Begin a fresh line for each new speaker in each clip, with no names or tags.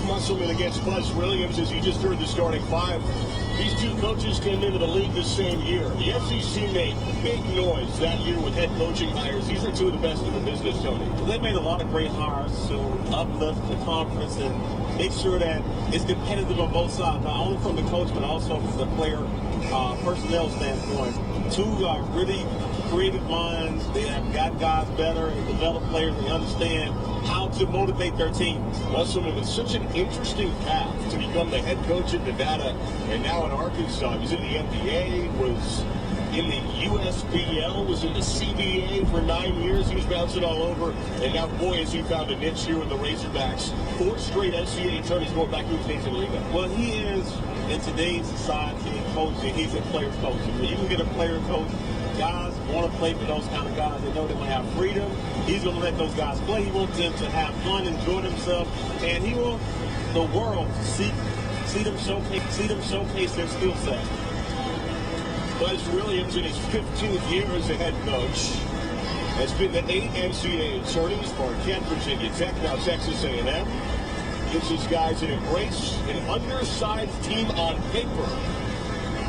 Musselman against Buzz Williams, as you just heard the starting five. These two coaches came into the league the same year. The SEC made big noise that year with head coaching hires. These are two of the best in the business, Tony.
They made a lot of great hires to uplift the conference and make sure that it's competitive on both sides, not only from the coach but also from the player personnel standpoint. Two really creative minds. They have got guys better and developed players. They understand how to motivate their teams.
Musselman with such an interesting path to become the head coach at Nevada and now in Arkansas. He was in the NBA, was in the USBL, was in the CBA for 9 years. He was bouncing all over, and now, boy, has he found a niche here with the Razorbacks. 4 straight NCAA tourneys going back to his days in Riga.
Well, he is, in today's society and coaching, he's a player coach. You can get a player coach. Guys want to play for those kind of guys. They know they want to have freedom. He's going to let those guys play. He wants them to have fun, enjoy themselves, and he wants the world to see them showcase their skill set.
Buzz Williams, in his 15th year as a head coach, has been to 8 NCAA tourneys, Marquette, Virginia Tech, now Texas A&M. Gives his guys an embrace, an undersized team on paper.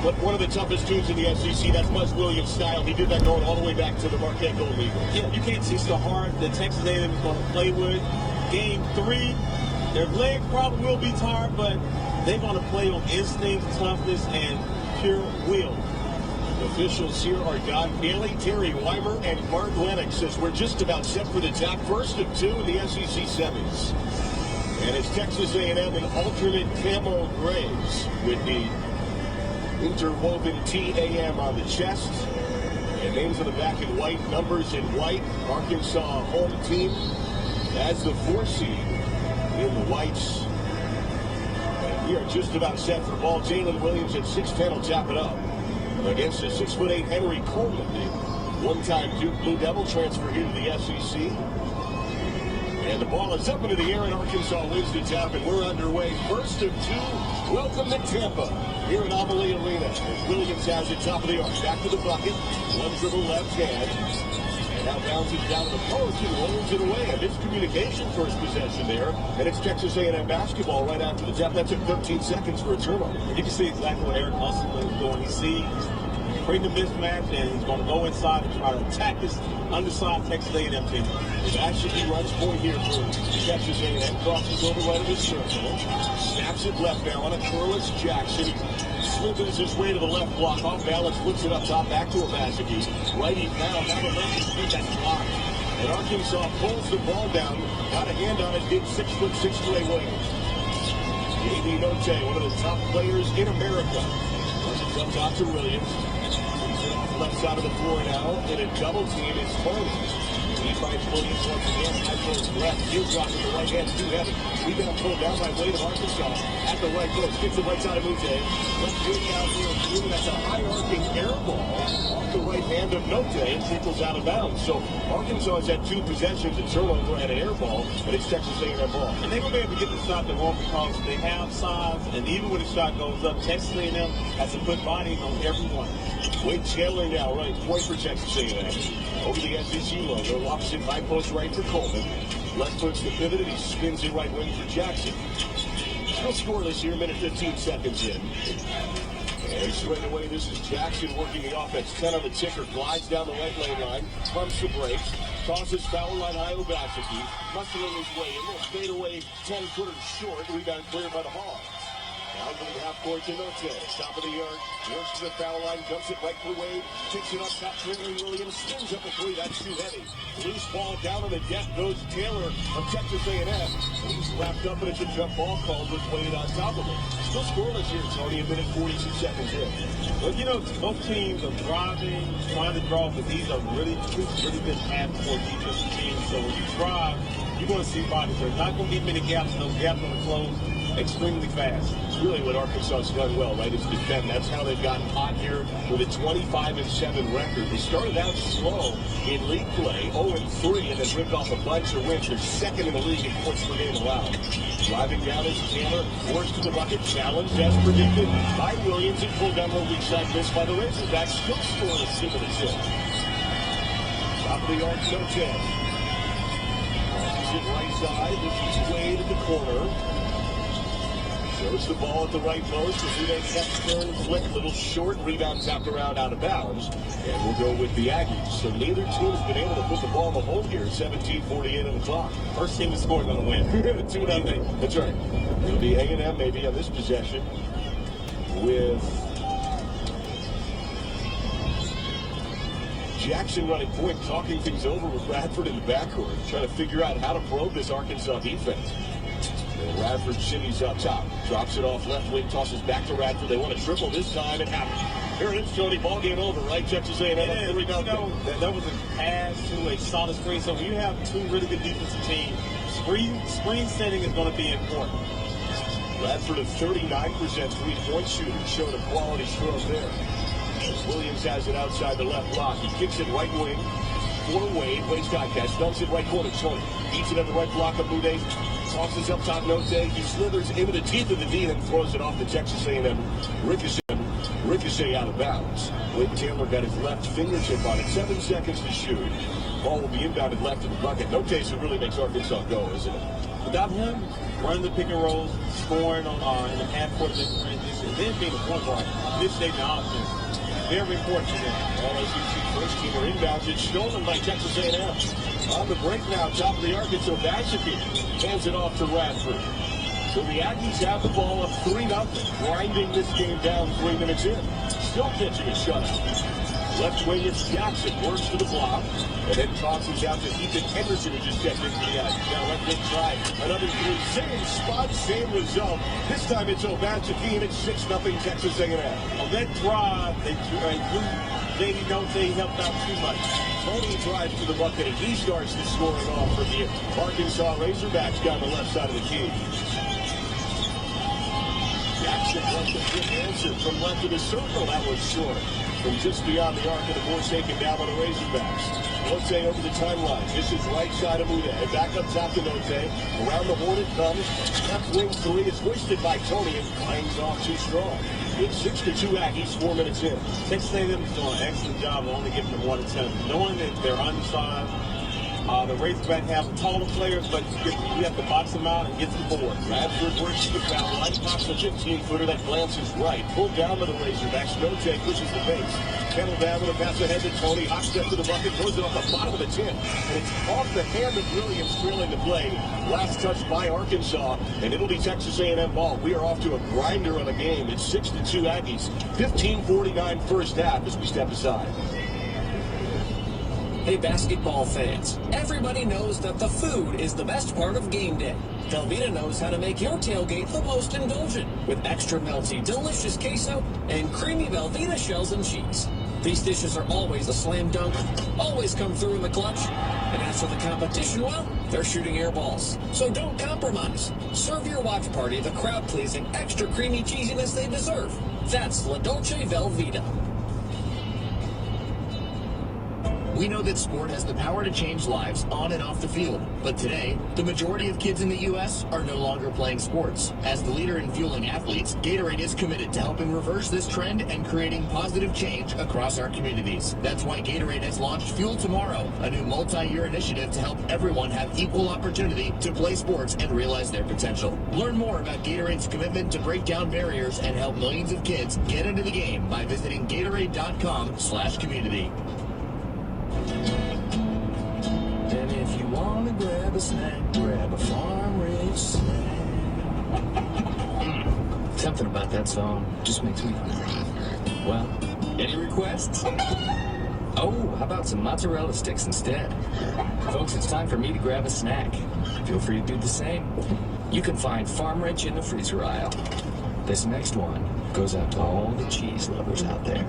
But one of the toughest teams in the SEC, that's Buzz Williams' style. He did that going all the way back to the Marquette Golden Eagles.
Yeah, you can't see so hard that Texas A&M is going to play with. Game 3, their legs probably will be tired, but they're going to play on instinct, toughness, and pure will.
Officials here are Don Bailey, Terry Weimer, and Mark Lennox, as we're just about set for the top first of 2 in the SEC semis. And it's Texas A&M in alternate camo grays with the interwoven TAM on the chest, and names on the back in white, numbers in white. Arkansas home team as the 4 seed in the whites. And we are just about set for ball. Jalen Williams at 6'10" will tap it up against a 6'8" Henry Coleman, the one-time Duke Blue Devil transfer here to the SEC. And the ball is up into the air, and Arkansas wins the tap, and we're underway. First of 2. Welcome to Tampa here at Amalie Arena. As Williams has it top of the arc. Back to the bucket. One dribble left hand. And now bounces down to the post and rolls it away. A miscommunication first possession there. And it's Texas A&M basketball right after the tap. That took 13 seconds for a turnover.
You can see exactly what Eric Musselman is doing. He sees creating a mismatch, and he's going to go inside and try to attack this undersized Texas A&M team.
That should be runs point here for Texas A&M. Crosses over right of the circle. Snaps it left now on a curless Jackson. Slithers his way to the left block. Off balance, flips it up top, back to Obaseki. Righty foul. Now the left speed, that's blocked. And Arkansas pulls the ball down. Got a hand on it, did 6'6" Trey Williams. J.D. Notte, one of the top players in America. Once it comes out to Williams. He's it off the left side of the floor now. In a double team is Tony. He finds Williams once again. High post left. Heel drop with the right hand. Too heavy. Rebound pulled down by Wade of Arkansas. At the right post. Gets the right side of Mute. Left wing down here. That's a high arcing air ball off the right hand of Notte and trickles out of bounds. So Arkansas has had 2 possessions, a turnover and an air ball, but it's Texas A&M ball.
And they're going to be able to get the shot they want because they have size, and even when the shot goes up, Texas A&M has to put body on everyone.
Wade Chandler now right point for Texas A&M. Over the SEC logo, locks it high post right for Coleman. Left foot's the pivot, and he spins it right wing for Jackson. Still scoreless here, minute 15 seconds in. And straight away, this is Jackson working the offense. 10 on the ticker, glides down the right lane line, pumps the brakes, tosses foul line high Obaseki, muscling his way in. Little fade away, 10-footer short, rebound cleared by the Hawks. Down to the half court to Notte. Top of the yard. Works to the foul line. Dumps it right for Wade. Takes it up top. Trailing Williams. Spins up a 3. That's too heavy. Loose ball down on the deck goes Taylor of Texas A&M. And he's wrapped up, and it's a jump ball called with Wade on top of it. Still scoreless here. It's already a minute 42 seconds in.
Well, you know, both teams are driving, trying to draw, but these are really good half-court defensive teams. So when you drive, you're going to see bodies. There's not going to be many gaps. Those gaps are going to close. extremely fast.
Really what Arkansas has done well, right, is defend. That's how they've gotten hot here with a 25-7 record. They started out slow in league play, 0-3, and then ripped off a bunch of wins. They're second in the league in points per game allowed. Driving down is Taylor, forced to the bucket, challenged as predicted by Williams, and pulled down the weak side miss by the Razorbacks. Still scoring a 7-6. Top of the arc, no 10. Passes it right side. This is Wade at the corner. Shows the ball at the right post. They kept turn, flick, little short rebound, tapped around out of bounds. And we'll go with the Aggies. So neither team has been able to put the ball in the hole here. 17:48 on the clock.
First team to score is going to win.
2-0. That's right. It'll be A&M maybe on this possession with Jackson running point, talking things over with Radford in the backcourt, trying to figure out how to probe this Arkansas defense. And Radford shimmies up top, drops it off left wing, tosses back to Radford. They want to triple this time. It happens. Here it is, Tony. Ball game over, right? Texas A&M.
That was a pass to a solid screen. So when you have two really good defensive teams, screen setting is going to be important.
Radford, a 39% three-point shooter, showed a quality stroke there. Williams has it outside the left block. He kicks it right wing for Wade. Wade's got catch. Dumps it right corner. Tony beats it at the right block of Mude. Tosses up top, Note. He slithers into the teeth of the D and throws it off the Texas A&M ricochet out of bounds. Wade Taylor got his left fingertip on it. 7 seconds to shoot. Ball will be inbounded left in the bucket. Note who really makes Arkansas go, isn't it?
Without him, running the pick and rolls, scoring on in the half-court transition, then being a point guard, initiating the offense. Very important to them. LSU's first teamer inbounds. It's stolen by Texas A&M. On the break now, top of the arc, it's Obashiki. Hands it off to Radford. So the Aggies have the ball up 3-0, grinding this game down 3 minutes in. Still catching a shutout. Left wing, it's Jackson, works to the block, and then tosses out to Ethan Henderson, who just stepped into the edge. Now left wing try, another three, same spot, same result. This time it's Obashiki, and it's 6-0 Texas A&M. On that drive, they don't say he helped out too much.
Tony drives to the bucket, and he starts the scoring off for the Arkansas Razorbacks down the left side of the key. Jackson left a good answer from left of the circle. That was short. From just beyond the arc of the board, taken down by the Razorbacks. Note over the timeline. This is right side of Mude. Back up top to Note. Around the horn it comes. Left wing three is hoisted by Tony and hangs off too strong. It's 6-2 Aggies, 4 minutes in.
Texas A&M is doing an excellent job of only giving them 1 attempt. Knowing that they're undersized, the Razorbacks have taller players, but you have to box them out and get some boards.
Radford works the foul line, pops a 15-footer that glances right. Pulled down by the Razorbacks. Note pushes the base. Kettle down with a pass ahead to Tony. Hot step to the bucket, throws it off the bottom of the tin. And it's off the hand of Williams, trailing the play. Last touch by Arkansas, and it'll be Texas A&M ball. We are off to a grinder of a game. It's 6-2 Aggies. 15:49 first half as we step aside.
Hey, basketball fans, everybody knows that the food is the best part of game day. Velveeta knows how to make your tailgate the most indulgent with extra melty, delicious queso and creamy Velveeta shells and cheese. These dishes are always a slam dunk, always come through in the clutch, and as for the competition, well, they're shooting air balls. So don't compromise. Serve your watch party the crowd-pleasing, extra creamy cheesiness they deserve. That's La Dolce Velveeta. We know that sport has the power to change lives on and off the field. But today, the majority of kids in the U.S. are no longer playing sports. As the leader in fueling athletes, Gatorade is committed to helping reverse this trend and creating positive change across our communities. That's why Gatorade has launched Fuel Tomorrow, a new multi-year initiative to help everyone have equal opportunity to play sports and realize their potential. Learn more about Gatorade's commitment to break down barriers and help millions of kids get into the game by visiting Gatorade.com/community.
And if you want to grab a snack, grab a farm-raised snack. Something about that song just makes me hungry. Well, any requests? Oh, how about some mozzarella sticks instead? Folks, it's time for me to grab a snack. Feel free to do the same. You can find Farm Rich in the freezer aisle. This next one goes out to all the cheese lovers out there.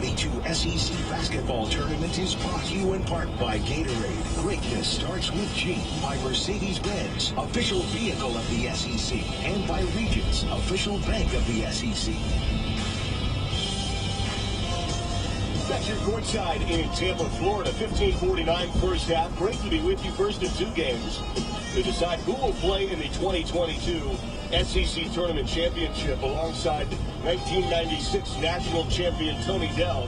2022 SEC Basketball Tournament is brought to you in part by Gatorade. Greatness starts with G. By Mercedes-Benz, official vehicle of the SEC. And by Regions, official bank of the SEC.
Back here courtside in Tampa, Florida, 15:49 first half. Great to be with you first of two games to decide who will play in the 2022 SEC Tournament Championship alongside 1996 national champion Tony Dell.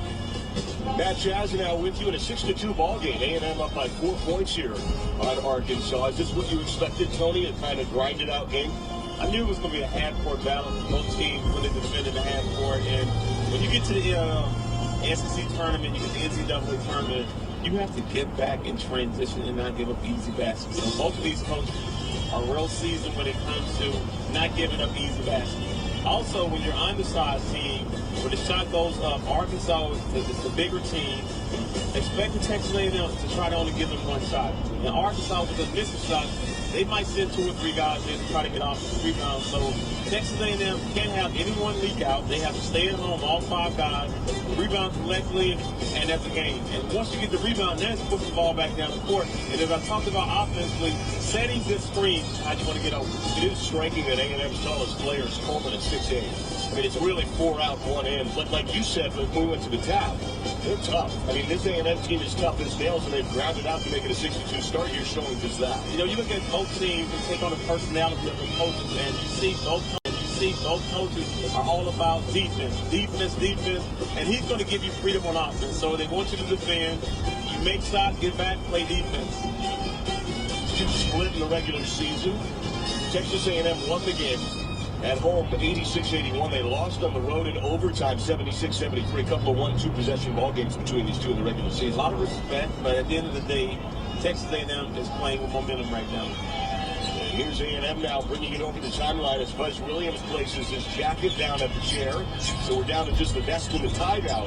Matt Chaz now with you in a 6-2 ball game. A&M up by 4 points here on Arkansas. Is this what you expected, Tony, a kind of grinded out game?
I knew it was going to be a half-court battle. Both teams really defended the half-court. And when you get to the SEC tournament, you get the NCAA tournament, you have to get back in transition and not give up easy baskets. So both of these coaches are real seasoned when it comes to not giving up easy baskets. Also, when you're an undersized team, when the shot goes up, Arkansas is the bigger team. Expect Texas A&M to try to only give them one shot. And Arkansas, with the missing shots, they might send 2 or 3 guys in to try to get off the rebound. So Texas A&M can't have anyone leak out. They have to stay at home, all 5 guys, rebound collectively, and that's the game. And once you get the rebound, then push the ball back down the court. And as I talked about offensively, setting good screens, how you want to get over.
It is striking that A&M's tallest players, Coleman at 6'8". I mean, it's really 4 out, 1 in. But like you said, when we went to the tap, they're tough. I mean, this A&M team is tough as nails, and they've grounded out to make it a 6-2 start here, showing just that.
You know, you look at both teams and take on the personality of the coaches, and you see both coaches are all about defense, and he's going to give you freedom on offense. So they want you to defend. You make shots, get back, play defense.
Split in the regular season. Texas A&M won the game at home 86-81. They lost on the road in overtime 76-73. A couple of 1-2 possession ball games between these two in the regular season.
A lot of respect, but at the end of the day, Texas A&M is playing with momentum right now.
Here's A&M now bringing it over the timeline as Buzz Williams places his jacket down at the chair. So we're down to just the vest and the tie now.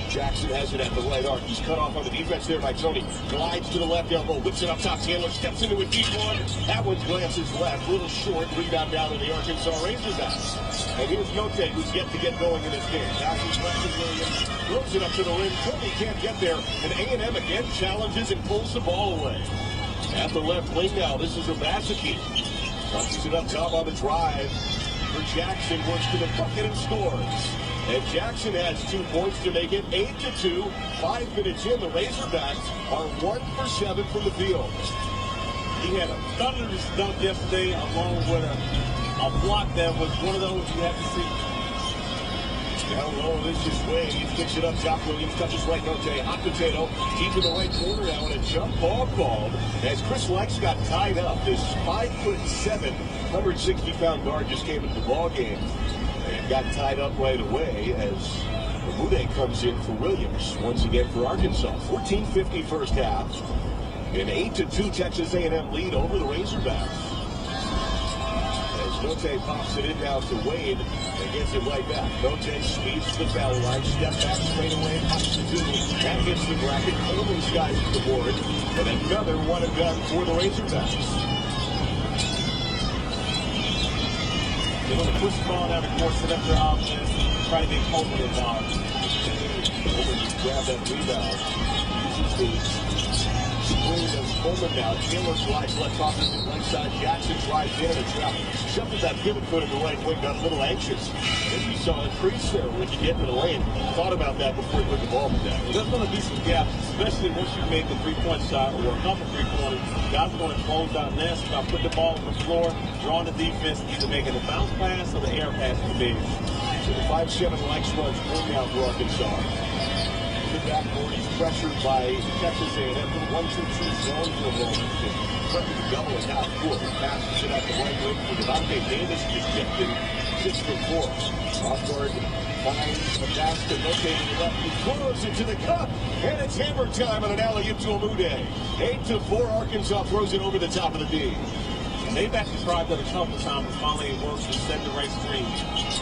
Jackson has it at the right arc. He's cut off on the defense there by Tony. Glides to the left elbow, whips it up top. Taylor steps into a deep one. That one glances left, little short. Rebound down to the Arkansas Razorbacks. And here's Note, who's yet to get going in this game. Passes left to Williams, throws it up to the rim. Tony can't get there. And A&M again challenges and pulls the ball away. At the left wing now, this is Obaseki. Punches it up top on the drive for Jackson, works to the bucket and scores. And Jackson has 2 points to make it 8-2. 5 minutes in, the Razorbacks are 1 for 7 from the field.
He had a thunderous dunk yesterday along with a block that was one of those you have to see.
Down low, this is Wade. He picks it up top. Williams touches right. Note, hot potato. Deep in the right corner now, and a jump ball called as Chris Lex got tied up. This 5'7", 160-pound guard just came into the ball game and got tied up right away as Mude comes in for Williams once again for Arkansas. 14:50 first half. An 8-2 Texas A&M lead over the Razorbacks. Note pops it in now to Wade and gets it right back. Note speeds to the foul line, step back straight away, pops it to that hits the bracket. Coleman's guys to the board, and another one and done for the Razorbacks.
They're going to push the ball down the court, set up their offense, try to get Coleman involved.
Coleman just grabbed that rebound. Uses the screen of Coleman now. Taylor slides left off to the right side. Jackson drives in and a trap. Shuffled that pivot foot in the right wing, got a little anxious. As you saw a crease there when you get to the lane. Thought about that before he put the ball down.
There's going to be some gaps, especially once you make the 3-point shot or a couple 3-pointers. Guys are going to close out next by putting the ball on the floor, drawing the defense, either making a bounce pass or the air pass to the big.
So the 5-7 Lex runs point now for Arkansas. The backboard, he's pressured by Texas A&M. The 1-2-2 zone for a moment. The double and half court. Passes it out the right wing for Devontae Davis. Just tipped in 6-4. Offguard finds the pass to Note to the left. He throws it to the cup. And it's hammer time on an alley-oop to Amude. 8-4. Arkansas throws it over the top of the D.
They've actually tried that a couple times, but finally it works to set the right screen.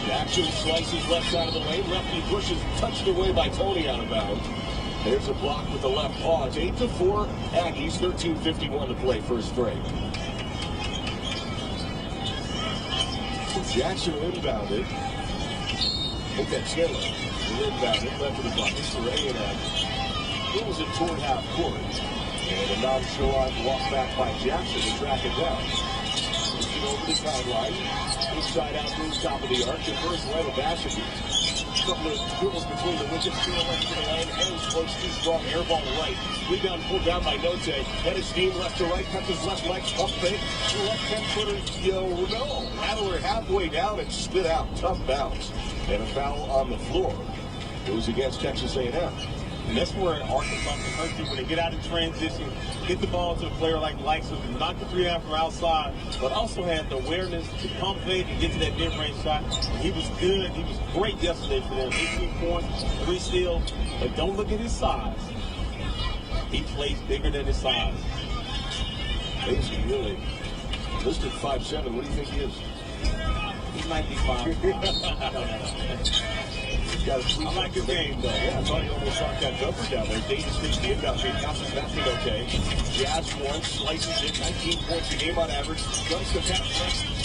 Jackson slices left side of the lane. Lefty pushes, touched away by Tony out of bounds. There's a block with the left paw. It's 8-4 Aggies, 13:51 to play first break. Jackson inbounded. Look at Chandler. The inbound, it left to the bucket for A&M. Throws it toward half court. And a nonchalant walk back by Jackson to track it down. Push it over the timeline. Inside out through the top of the arc. The first right of Ashby. Couple of dribbles between the wickets, to the left to the lane, and floats too strong, air ball to right. Rebound pulled down by Note. Head of steam left to right, cuts his left leg, pump fake. The left 10-footer, no. Rattler halfway down and spit out. Tough bounce. And a foul on the floor. Goes against Texas A&M.
And that's where Arkansas can hurt you when they get out of transition, get the ball to a player like Lyson, knock the three out from outside, but also had the awareness to pump fake and get to that mid-range shot. And he was good. He was great yesterday for them. 18 points, 3 steals. But don't look at his size. He plays bigger than his size.
Casey really listed 5'7". What do you think he is?
He might be 5'. I like his game, though.
Yeah, I thought he almost shot that jumper down there. Davis takes the inbound feed, bounces back to okay. Jazz one, slices it, 19 points a game on average. Guns the tap,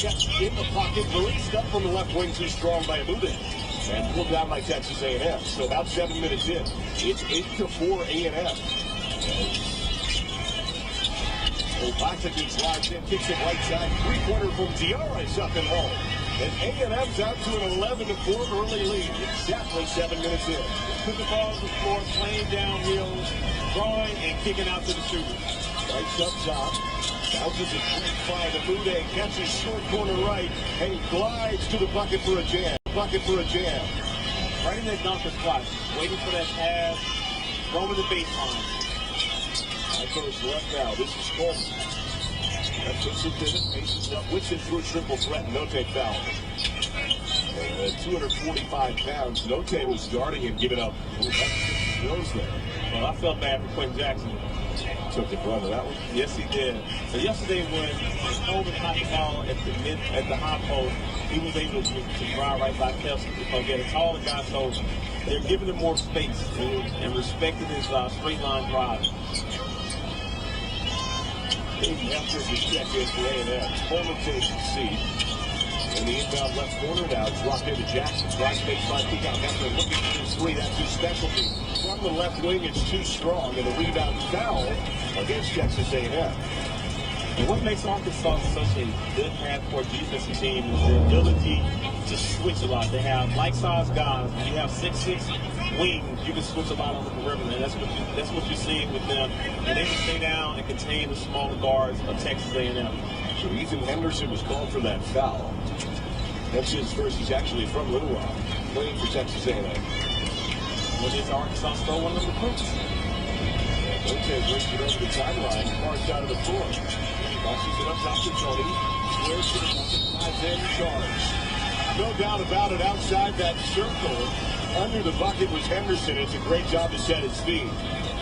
gets in the pocket, released up from the left wing, too strong by Abude. And pulled down by Texas A&M. So about 7 minutes in, it's 8-4 A&M. Opacity slides in, kicks it right side, three-pointer from Diarra is up and home. And A&M's out to an 11-4 early lead. Exactly 7 minutes in.
Put the ball on the floor, playing downhill, throwing and kicking out to the shooter.
Lights up top. Bounces it quick by Abude, catches short corner right, and glides to the bucket for a jam.
Right in that dunker spot, waiting for that pass, throwing the baseline.
High post left now. This is Coleman. That puts it pivot, faces up, whips it through a triple threat. Note foul. 245 pounds. Note was guarding and giving up. Goes there.
Well, I felt bad for Quentin Jackson.
Took the brunt of that one.
Yes, he did. So yesterday when Coleman caught the ball at the high post, he was able to drive right by Kelsey because he had a taller guy, so they're giving him more space and respecting his straight line drive.
Big effort to check in for A&M. Coleman takes the seat. And the inbound left corner now dropped into Jackson. Drive baseline, kick out after looking for the three. That's his specialty. From the left wing, it's too strong. And a rebound foul against Texas A&M.
And what makes Arkansas such a good half-court defensive team is their ability to switch a lot. They have like-sized guys. When you have 6'6" wings, you can switch a lot on the perimeter, and that's what you're seeing with them. And they can stay down and contain the smaller guards of Texas A&M.
So Ethan Henderson was called for that foul. That's his first. He's actually from Little Rock, playing for Texas A&M.
Well, it's Arkansas stole one of the recruits.
Mote brings it over the timeline, far side of the floor. Tosses it up top to Tony. Squares to the bucket, 5-10 charge. No doubt about it, outside that circle, under the bucket was Henderson. It's a great job to set his feet,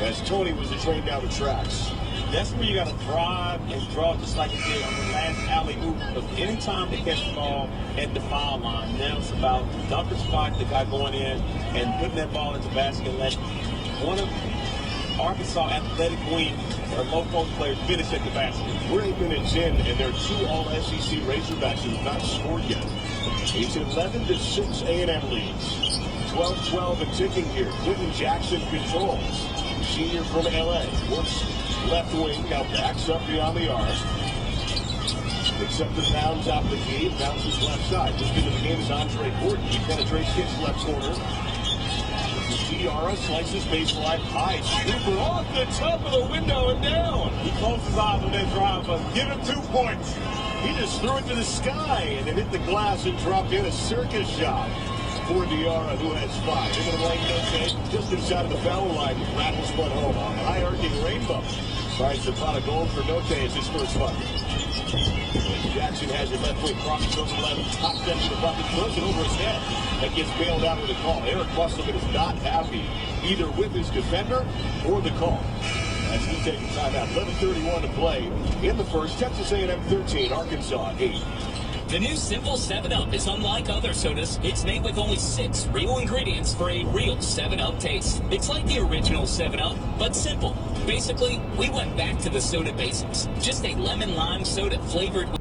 as Tony was the train down the tracks.
That's where you got to drive and draw just like he did on the last alley-oop. Because anytime they catch the ball at the foul line, now it's about the dunker spot, the guy going in and putting that ball into the basket and let one of Arkansas athletic wings or low post players finish at the basket.
We're 8 minutes in, and there are 2 All-SEC Razorbacks who have not scored yet. It's 11-6 A&M leads. 12-12 and ticking here. Quentin Jackson controls. Senior from L.A. Works left wing, now backs up beyond the arc. Picks up the pounds out the key, bounces left side. Just into the game is Andre Gordon. He penetrates his left corner. Diarra slices baseline high. Super off the top of the window and down.
He closed his eyes on that drive, but give him 2 points.
He just threw it to the sky and it hit the glass and dropped in a circus shot for Diarra, who has 5. Into the lane, Note, just inside of the foul line. Rattles one home on high arcing rainbow. Finds the pot of gold for Note as his first bucket. Jackson has it left wing, crosses over 11, top step to the bucket, throws it over his head, and gets bailed out with a call. Eric Musselman is not happy either with his defender or the call. As he takes a timeout, 11:31 to play in the first. Texas A&M 13, Arkansas 8.
The new Simple 7-Up is unlike other sodas. It's made with only 6 real ingredients for a real 7-Up taste. It's like the original 7-Up, but simple. Basically, we went back to the soda basics. Just a lemon lime soda flavored with